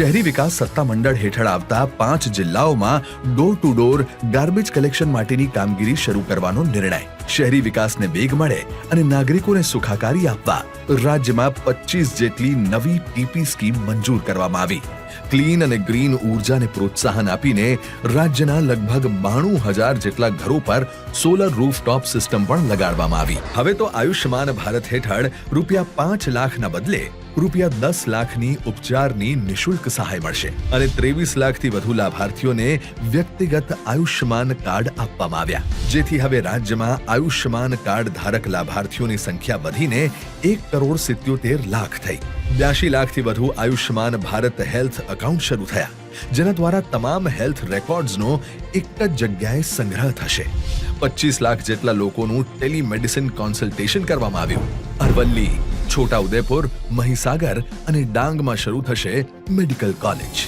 શહેરી વિકાસ સત્તામંડળ હેઠળ આવતા 5 જિલ્લાઓમાં door to door garbage collection માટેની કામગીરી શરૂ કરવાનો નિર્ણય. શહેરી વિકાસને વેગ મળે અને નાગરિકોને સુખાકારી આપવા રાજ્યમાં 25 જેટલી નવી ટીપી સ્કીમ મંજૂર કરવામાં આવી. ક્લીન અને ગ્રીન ઉર્જાને પ્રોત્સાહન આપીને રાજ્યના લગભગ 92,000 જેટલા ઘરો પર સોલર રૂફટોપ સિસ્ટમ પણ લગાડવામાં આવી. હવે તો આયુષ્યમાન ભારત હેઠળ ₹5 લાખના બદલે ₹10 લાખની ઉપચારની નિઃશુલ્ક સહાય મળશે અને 23 લાખથી વધુ લાભાર્થીઓને વ્યક્તિગત આયુષ્યમાન કાર્ડ આપવામાં આવ્યા, જેથી હવે રાજ્યમાં આયુષ્યમાન કાર્ડ ધારક લાભાર્થીઓની સંખ્યા વધીને 1,77 લાખ થઈ. 82 લાખથી વધુ આયુષ્યમાન ભારત હેલ્થ એકાઉન્ટ શરૂ થયા, જેના દ્વારા તમામ હેલ્થ રેકોર્ડ્સનો એક જ જગ્યાએ સંગ્રહ થશે. 25 લાખ જેટલા લોકોનું ટેલિમેડિસિન કન્સલ્ટેશન કરવામાં આવ્યું. અરવલ્લી, છોટાઉદેપુર, મહીસાગર અને ડાંગમાં શરૂ થશે મેડિકલ કોલેજ.